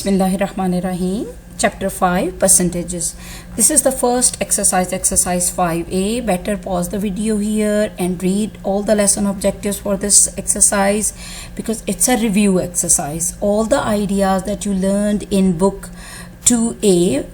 Bismillahirrahmanirrahim. Chapter 5, Percentages. This is the first exercise, exercise 5a. Better pause the video here and read all the lesson objectives for this exercise because it's a review exercise. All the ideas that you learned in book 2a,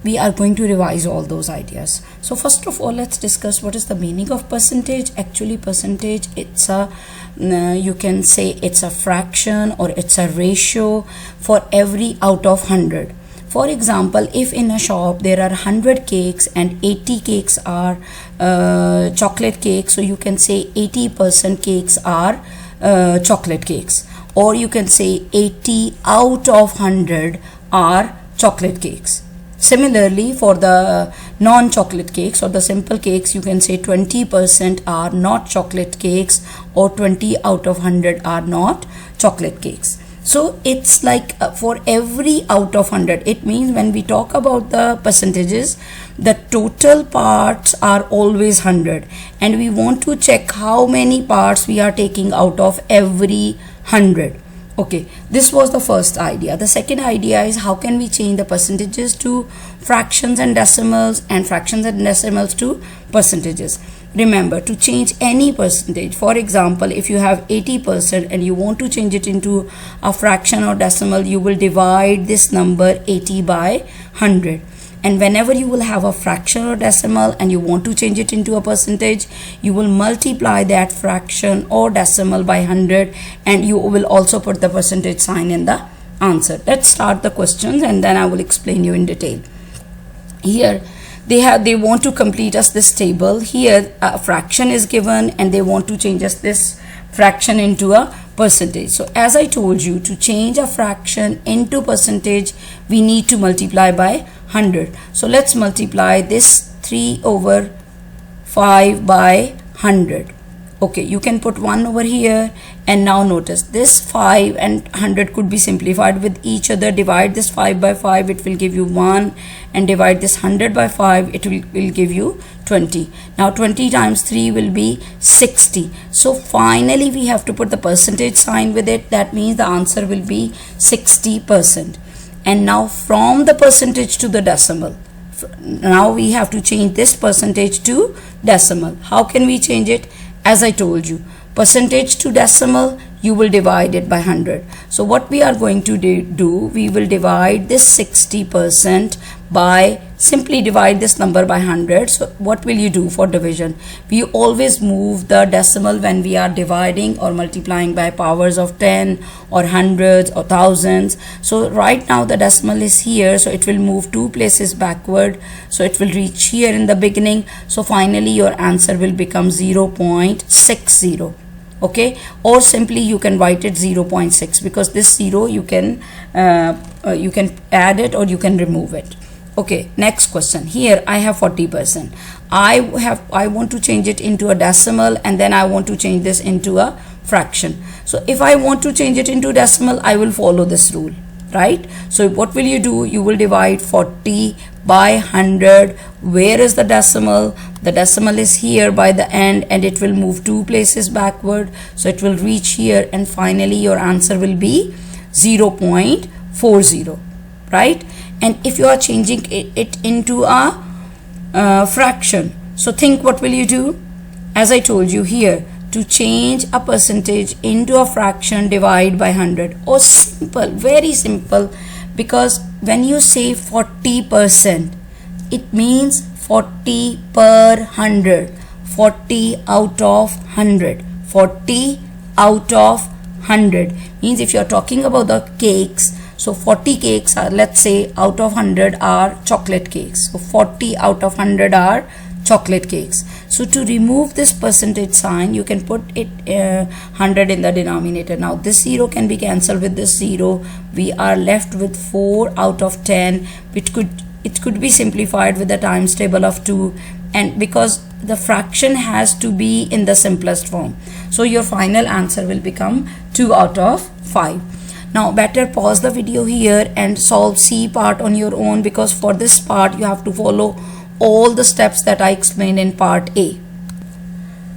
we are going to revise all those ideas. So first of all, let's discuss what is the meaning of percentage. Actually, percentage, it's a you can say it's a fraction or it's a ratio for every out of 100. For example, if in a shop there are 100 cakes and 80 cakes are chocolate cakes, so you can say 80% cakes are chocolate cakes, or you can say 80 out of 100 are chocolate cakes. Similarly, for the non-chocolate cakes or the simple cakes, you can say 20% are not chocolate cakes or 20 out of 100 are not chocolate cakes. So it's like for every out of 100. It means when we talk about the percentages, the total parts are always 100 and we want to check how many parts we are taking out of every 100. Okay, this was the first idea. The second idea is how can we change the percentages to fractions and decimals and fractions and decimals to percentages. Remember, to change any percentage, for example, if you have 80% and you want to change it into a fraction or decimal, you will divide this number 80 by 100. And whenever you will have a fraction or decimal and you want to change it into a percentage, you will multiply that fraction or decimal by 100 and you will also put the percentage sign in the answer. Let's start the questions and then I will explain you in detail. Here they want to complete us this table. Here a fraction is given and they want to change us this fraction into a percentage. So as I told you, to change a fraction into percentage, we need to multiply by 100. So let's multiply this 3 over 5 by 100. Okay, you can put 1 over here, and now notice this 5 and 100 could be simplified with each other. Divide this 5 by 5, it will give you 1, and divide this 100 by 5, it will give you 20. Now 20 times 3 will be 60. So finally we have to put the percentage sign with it. That means the answer will be 60%. And now from the percentage to the decimal, now we have to change this percentage to decimal. How can we change it? As I told you, percentage to decimal, you will divide it by 100. So what we are going to do, we will divide this 60% by, simply divide this number by 100. So what will you do for division? We always move the decimal when we are dividing or multiplying by powers of 10 or hundreds or thousands. So right now the decimal is here, so it will move 2 places backward. So it will reach here in the beginning. So finally your answer will become 0.60. Okay, or simply you can write it 0.6 because this 0 you can add it or you can remove it. Okay, next question. Here I have 40%. I want to change it into a decimal and then I want to change this into a fraction. So if I want to change it into decimal, I will follow this rule, right? So what will you do? You will divide 40 by 100. Where is the decimal? The decimal is here by the end and it will move 2 places backward. So it will reach here and finally your answer will be 0.40, right? And if you are changing it into a fraction, so think what will you do? As I told you here, to change a percentage into a fraction, divide by 100. Or simple, very simple, because when you say 40%, it means 40 per 100, 40 out of 100, 40 out of 100 means if you are talking about the cakes, so 40 cakes are, let's say, out of 100 are chocolate cakes. So 40 out of 100 are chocolate cakes. So to remove this percentage sign, you can put it 100 in the denominator. Now this 0 can be cancelled with this 0. We are left with 4 out of 10, which could be simplified with the times table of 2, and because the fraction has to be in the simplest form. So your final answer will become 2 out of 5. Now better pause the video here and solve C part on your own, because for this part you have to follow all the steps that I explained in part A.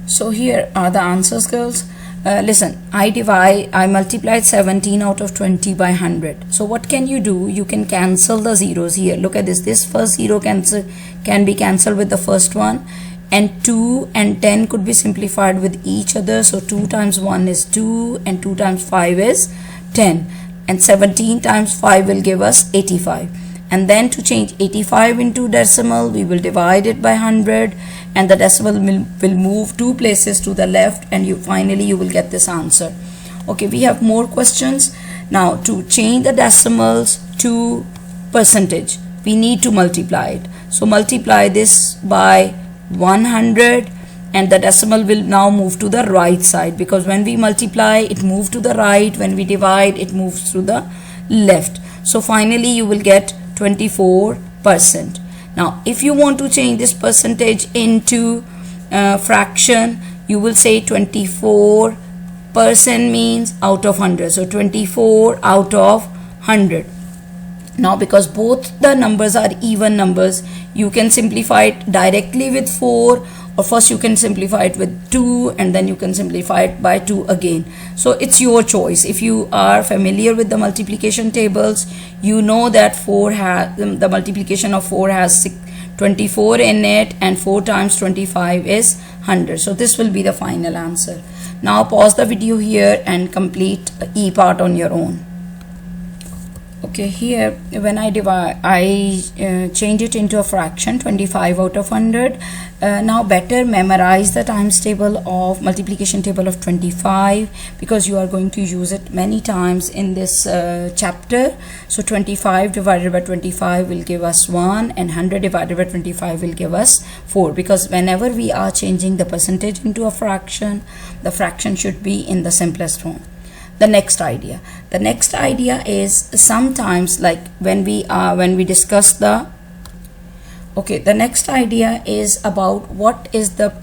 So here are the answers, girls. listen, I multiplied 17 out of 20 by 100. So what can you do? You can cancel the zeros here. Look at this first zero can be cancelled with the first one, and 2 and 10 could be simplified with each other. So 2 times 1 is 2 and 2 times 5 is 10, and 17 times 5 will give us 85. And then to change 85 into decimal, we will divide it by 100, and the decimal will move 2 places to the left, and finally you will get this answer. Okay, we have more questions. Now to change the decimals to percentage, we need to multiply it. So multiply this by 100, and the decimal will now move to the right side, because when we multiply it moves to the right, when we divide it moves to the left. So finally you will get 24%. Now if you want to change this percentage into fraction, you will say 24% means out of 100. So 24 out of 100. Now because both the numbers are even numbers, you can simplify it directly with 4, or first you can simplify it with 2, and then you can simplify it by 2 again. So it's your choice. If you are familiar with the multiplication tables, you know that the multiplication of 4 has 24 in it, and 4 times 25 is 100. So this will be the final answer. Now pause the video here and complete E part on your own. Okay, here when I divide, I change it into a fraction, 25 out of 100. Now better memorize the times table of multiplication table of 25, because you are going to use it many times in this chapter. So 25 divided by 25 will give us 1, and 100 divided by 25 will give us 4, because whenever we are changing the percentage into a fraction, the fraction should be in the simplest form. The next idea is sometimes, like when we discuss the next idea is about what is the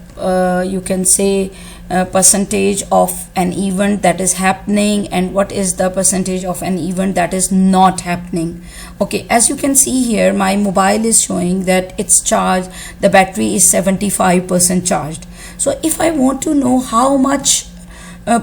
you can say percentage of an event that is happening, and what is the percentage of an event that is not happening. Okay, as you can see here, my mobile is showing that it's charged, the battery is 75% charged. So if I want to know how much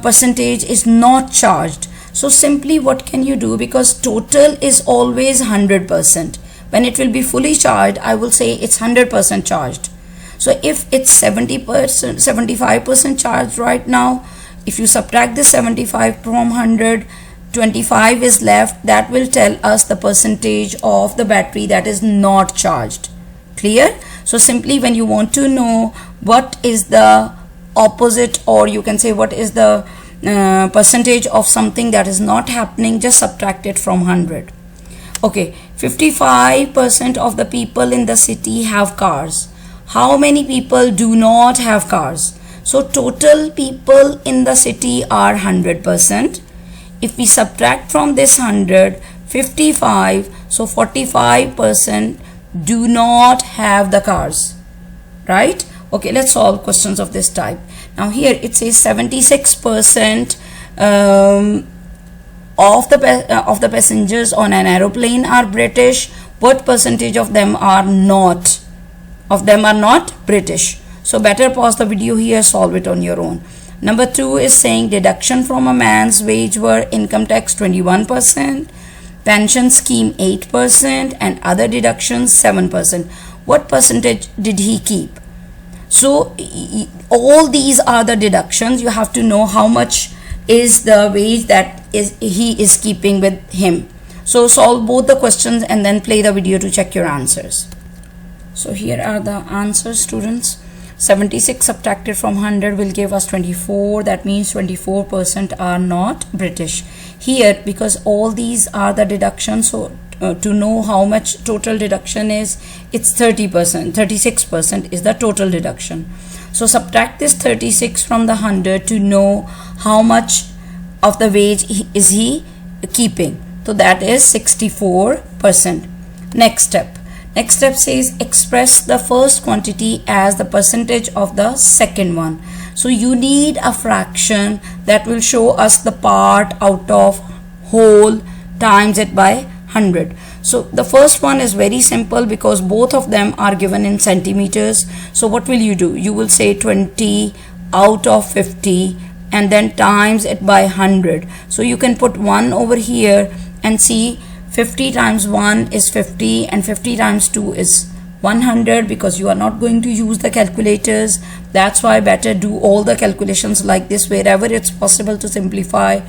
percentage is not charged, so simply what can you do, because total is always 100%. When it will be fully charged, I will say it's 100% charged. So if it's 75% charged right now, if you subtract this 75 from 100, 25 is left. That will tell us the percentage of the battery that is not charged. Clear? So simply when you want to know what is the opposite, or you can say what is the percentage of something that is not happening, just subtract it from 100. Okay, 55% of the people in the city have cars. How many people do not have cars? So total people in the city are 100%. If we subtract from this 100 55, so 45% do not have the cars, right? Okay, let's solve questions of this type. Now here it says 76% of the passengers on an aeroplane are British. What percentage of them are not? British. So better pause the video here, solve it on your own. Number 2 is saying deduction from a man's wage were income tax 21%, pension scheme 8%, and other deductions 7%. What percentage did he keep? So all these are the deductions. You have to know how much is the wage that he is keeping with him. So solve both the questions and then play the video to check your answers. So here are the answers, students. 76 subtracted from 100 will give us 24. That means 24% are not British. Here, because all these are the deductions, so to know how much total deduction is, it's 30%. 36% is the total deduction. So subtract this 36 from the 100 to know how much of the wage is he keeping. So that is 64%. Next step says express the first quantity as the percentage of the second one. So you need a fraction that will show us the part out of whole times it by 100. So the first one is very simple because both of them are given in centimeters. So what will you do? You will say 20 out of 50 and then times it by 100. So you can put 1 over here and see 50 times 1 is 50 and 50 times 2 is 100, because you are not going to use the calculators. That's why better do all the calculations like this. Wherever it's possible to simplify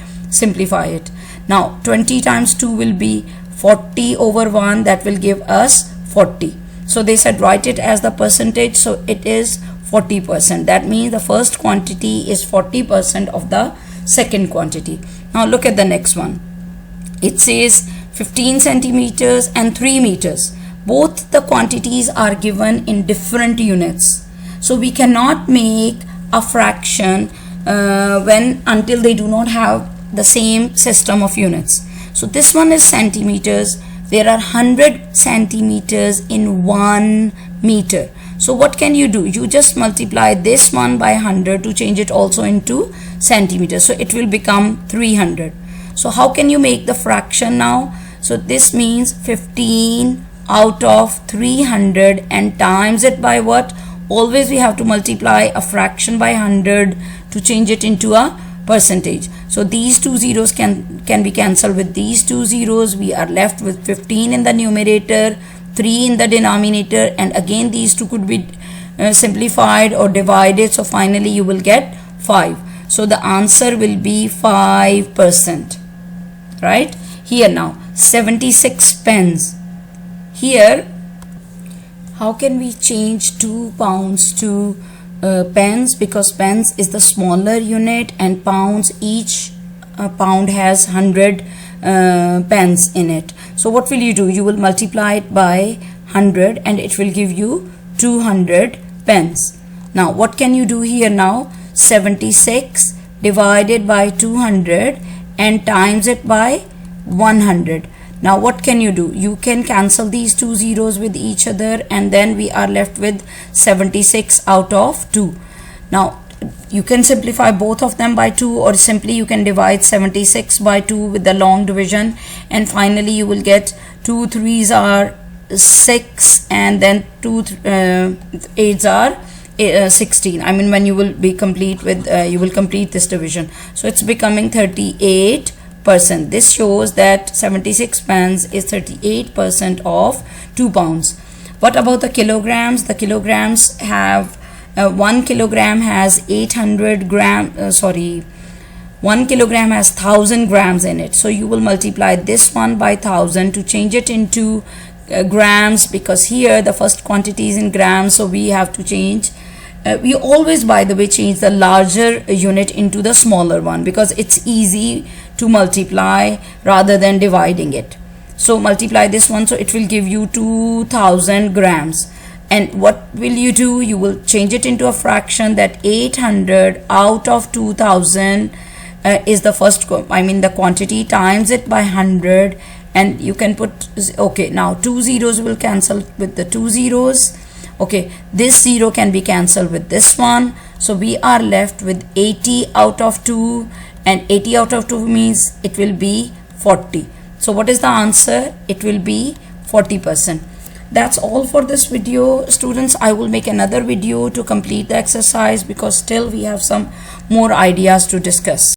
it. Now 20 times 2 will be 40 over 1, that will give us 40. So they said write it as the percentage, so it is 40%. That means the first quantity is 40% of the second quantity. Now look at the next one. It says 15 centimeters and 3 meters. Both the quantities are given in different units. So we cannot make a fraction until they do not have the same system of units. So this one is centimeters. There are 100 centimeters in 1 meter. So what can you do? You just multiply this one by 100 to change it also into centimeters. So it will become 300. So how can you make the fraction now? So this means 15 out of 300 and times it by what? Always we have to multiply a fraction by 100 to change it into a percentage. So these two zeros can be cancelled with these two zeros. We are left with 15 in the numerator, 3 in the denominator, and again these two could be simplified or divided. So finally you will get 5. So the answer will be 5%. Right? Here now 76 pence. Here how can we change 2 pounds to pence? Because pence is the smaller unit and pounds, each pound has 100 pence in it. So what will you do? You will multiply it by 100 and it will give you 200 pence. Now what can you do here now? 76 divided by 200 and times it by 100. Now what can you do? You can cancel these two zeros with each other and then we are left with 76 out of 2. Now you can simplify both of them by 2, or simply you can divide 76 by 2 with the long division, and finally you will get 2 3s are 6 and then 2 8s are 16. I mean when you will be complete with you will complete this division. So it's becoming 38%. This shows that 76 pence is 38% of 2 pounds. What about the kilograms? The kilograms have 1 kilogram has 800 gram 1 kilogram has 1000 grams in it. So you will multiply this one by 1000 to change it into grams, because here the first quantity is in grams, so we have to change. We always, by the way, change the larger unit into the smaller one because it's easy to multiply rather than dividing it. So multiply this one, so it will give you 2000 grams. And what will you do? You will change it into a fraction, that 800 out of 2000 is the first, the quantity, times it by 100, and you can put, okay, now 2 zeros will cancel with the 2 zeros. Okay, this 0 can be cancelled with this one. So we are left with 80 out of 2, and 80 out of 2 means it will be 40. So what is the answer? It will be 40%. That's all for this video, students. I will make another video to complete the exercise because still we have some more ideas to discuss.